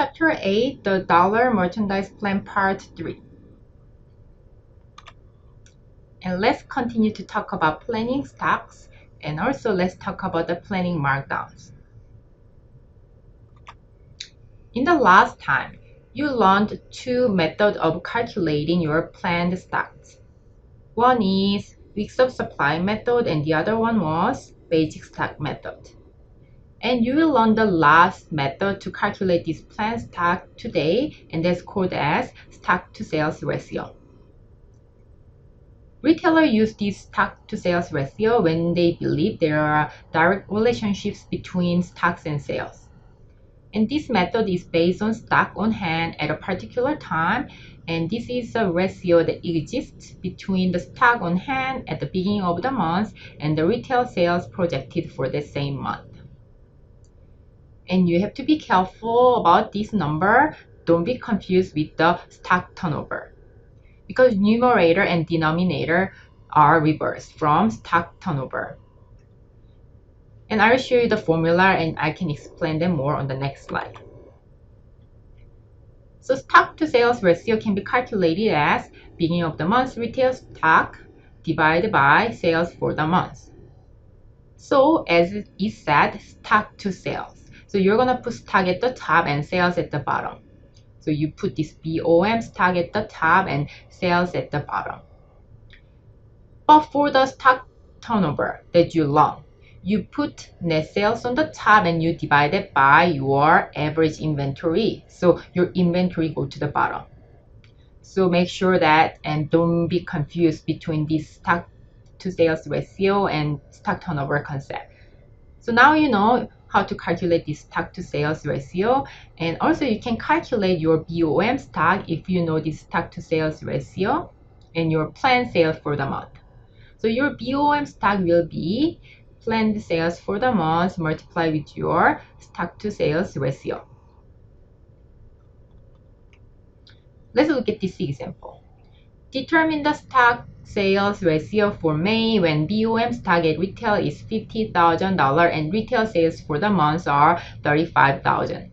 Chapter 8, the Dollar Merchandise Plan Part 3. And let's continue to talk about planning stocks, and also let's talk about the planning markdowns. In the last time, you learned two methods of calculating your planned stocks. One is weeks of supply method and the other one was basic stock method. And you will learn the last method to calculate this planned stock today, and that's called as stock to sales ratio. Retailers use this stock to sales ratio when they believe there are direct relationships between stocks and sales. And this method is based on stock on hand at a particular time, and this is a ratio that exists between the stock on hand at the beginning of the month and the retail sales projected for the same month. And you have to be careful about this number. Don't be confused with the stock turnover, because numerator and denominator are reversed from stock turnover. And I'll show you the formula and I can explain them more on the next slide. So stock to sales ratio can be calculated as beginning of the month retail stock divided by sales for the month. So as it is said, stock to sales. So you're going to put stock at the top and sales at the bottom. So you put this BOM stock at the top and sales at the bottom. But for the stock turnover that you learn, you put net sales on the top and you divide it by your average inventory. So your inventory go to the bottom. So make sure that and don't be confused between this stock to sales ratio and stock turnover concept. So now you know how to calculate this stock to sales ratio, and also you can calculate your BOM stock if you know this stock to sales ratio and your planned sales for the month. So your BOM stock will be planned sales for the month multiplied with your stock to sales ratio. Let's look at this example. Determine the stock sales ratio for May when BOM stock at retail is $50,000 and retail sales for the month are $35,000.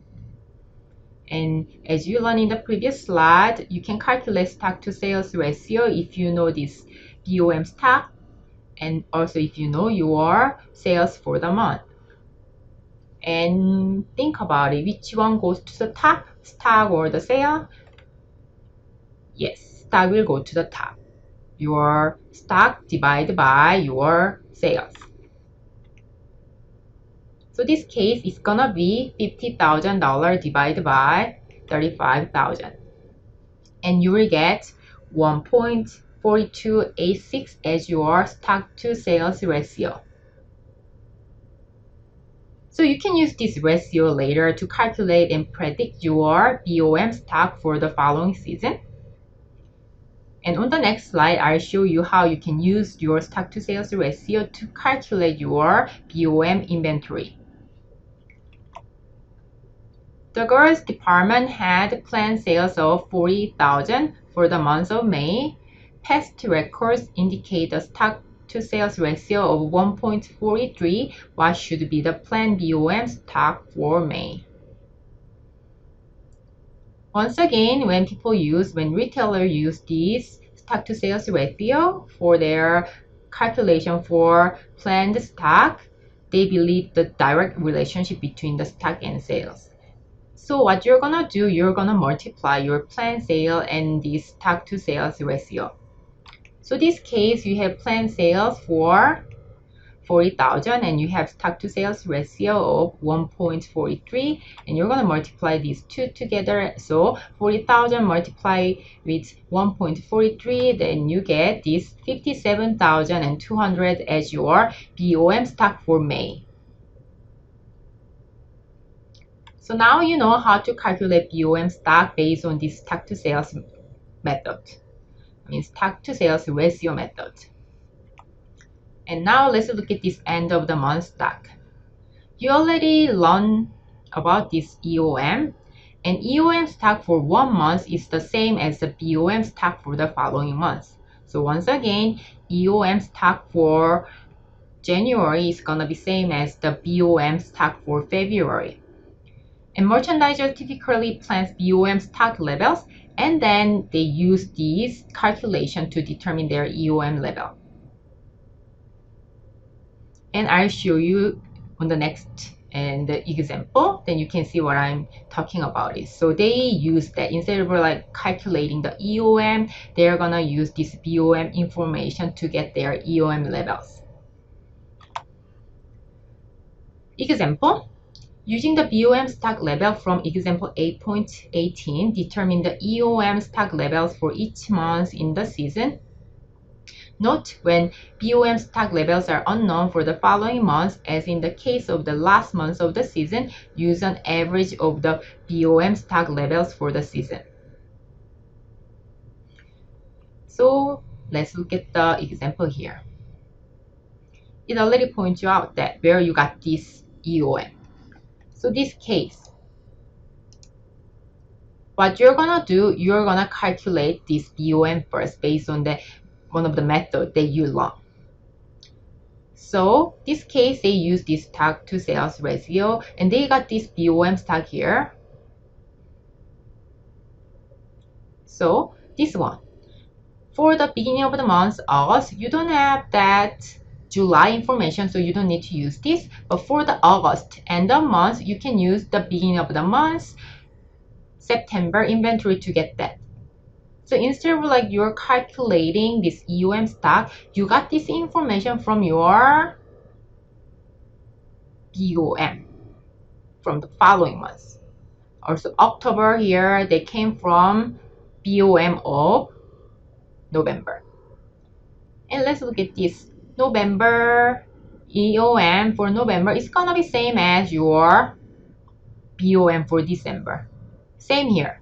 And as you learned in the previous slide, you can calculate stock to sales ratio if you know this BOM stock and also if you know your sales for the month. And think about it, which one goes to the top, stock or the sale? Yes, stock will go to the top. Your stock divided by your sales. So this case is gonna be $50,000 divided by 35,000, and you will get 1.4286 as your stock to sales ratio. So you can use this ratio later to calculate and predict your BOM stock for the following season. And on the next slide, I'll show you how you can use your stock to sales ratio to calculate your BOM inventory. The girls department had planned sales of $40,000 for the month of May. Past records indicate a stock to sales ratio of 1.43. What should be the planned BOM stock for May? Once again, when retailers use this stock to sales ratio for their calculation for planned stock, they believe the direct relationship between the stock and sales. So what you're gonna do, you're gonna multiply your planned sale and this stock to sales ratio. So this case, you have planned sales for 40,000 and you have stock to sales ratio of 1.43, and you're going to multiply these two together. So 40,000 multiplied with 1.43, then you get this 57,200 as your BOM stock for May. So now you know how to calculate BOM stock based on this stock to sales method. Stock to sales ratio method. And now let's look at this end of the month stock. You already learned about this EOM, and EOM stock for 1 month is the same as the BOM stock for the following month. So once again, EOM stock for January is gonna be same as the BOM stock for February. And merchandiser typically plans BOM stock levels, and then they use these calculation to determine their EOM level. And I'll show you on the next and the example, then you can see what I'm talking about is. So they use that instead of like calculating the EOM, they're gonna use this BOM information to get their EOM levels. Example, using the BOM stock level from example 8.18, determine the EOM stock levels for each month in the season. Note, when BOM stock levels are unknown for the following months, as in the case of the last month of the season, use an average of the BOM stock levels for the season. So let's look at the example here. It already points you out that where you got this EOM. So this case, what you're gonna do, you're gonna calculate this BOM first based on the one of the methods that you learned. So this case, they use this stock to sales ratio, and they got this BOM stock here. So this one, for the beginning of the month, August, you don't have that July information, so you don't need to use this. But for the August and the month, you can use the beginning of the month, September inventory to get that. So instead of like you're calculating this EOM stock, you got this information from your BOM from the following months. Also October here, they came from BOM of November. And let's look at this. November EOM for November is gonna be same as your BOM for December. Same here.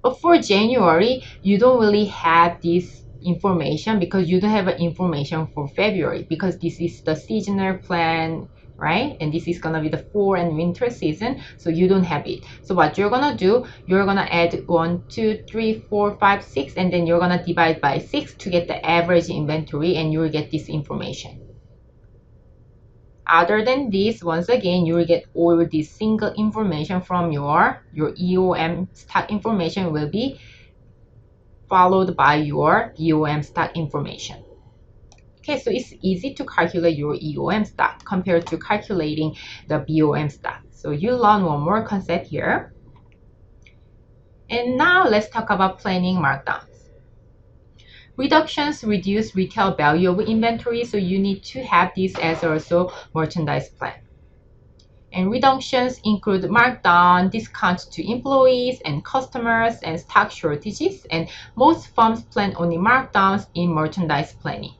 But for January, you don't really have this information because you don't have information for February because this is the seasonal plan, right? And this is gonna be the fall and winter season, so you don't have it. So what you're gonna do, you're gonna add 1, 2, 3, 4, 5, 6, and then you're gonna divide by 6 to get the average inventory, and you will get this information. Other than this, once again, you will get all this single information from your EOM stock information will be followed by your BOM stock information. Okay, so it's easy to calculate your EOM stock compared to calculating the BOM stock. So you learn one more concept here. And now let's talk about planning markdowns. Reductions reduce retail value of inventory, so you need to have this as also merchandise plan. And reductions include markdown, discounts to employees and customers, and stock shortages. And most firms plan only markdowns in merchandise planning.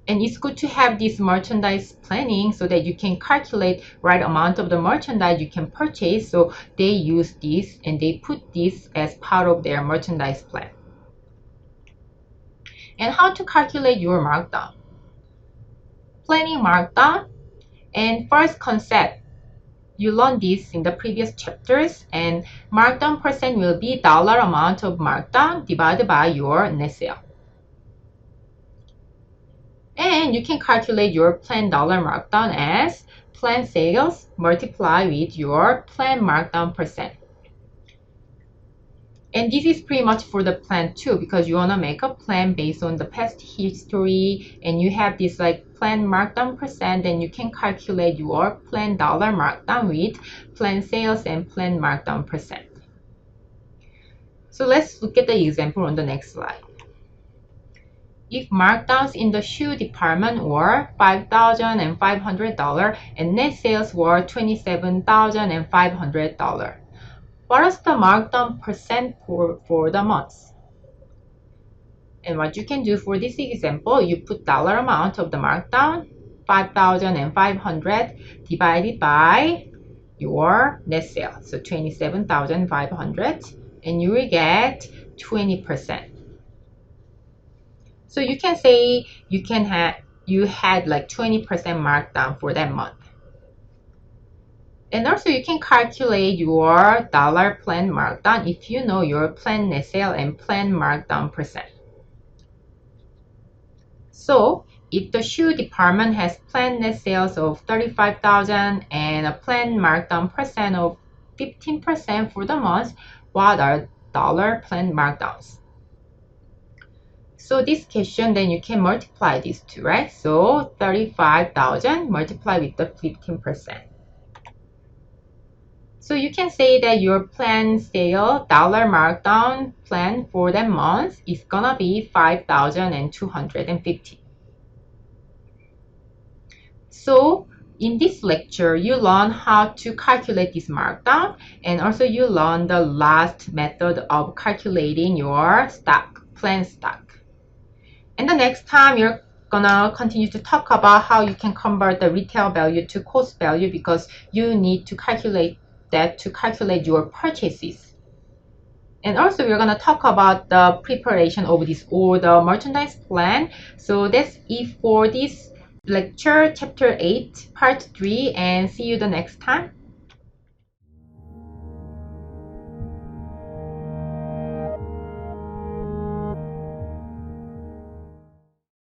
And it's good to have this merchandise planning so that you can calculate right amount of the merchandise you can purchase. So they use this and they put this as part of their merchandise plan. And how to calculate your markdown. Planning markdown. And first concept, you learned this in the previous chapters, and markdown percent will be dollar amount of markdown divided by your net sale. And you can calculate your planned dollar markdown as planned sales multiplied with your planned markdown percent. And this is pretty much for the plan too, because you want to make a plan based on the past history, and you have this like planned markdown percent, then you can calculate your planned dollar markdown with planned sales and planned markdown percent. So let's look at the example on the next slide. If markdowns in the shoe department were $5,500 and net sales were $27,500, what is the markdown percent for the month? And what you can do for this example, you put dollar amount of the markdown, 5,500 divided by your net sales, so 27,500, and you will get 20%. So you can say you had like 20% markdown for that month. And also you can calculate your dollar planned markdown if you know your planned net sale and planned markdown percent. So if the shoe department has planned net sales of 35,000 and a planned markdown percent of 15% for the month, what are dollar planned markdowns? So this question, then you can multiply these two, right? So 35,000 multiplied with the 15%. So you can say that your planned sale dollar markdown plan for that month is gonna be 5,250. So in this lecture, you learn how to calculate this markdown, and also you learn the last method of calculating your planned stock. And the next time you're gonna continue to talk about how you can convert the retail value to cost value, because you need to calculate that to calculate your purchases. And also we're gonna talk about the preparation of this order merchandise plan. So that's it for this lecture, chapter 8, part 3, and see you the next time.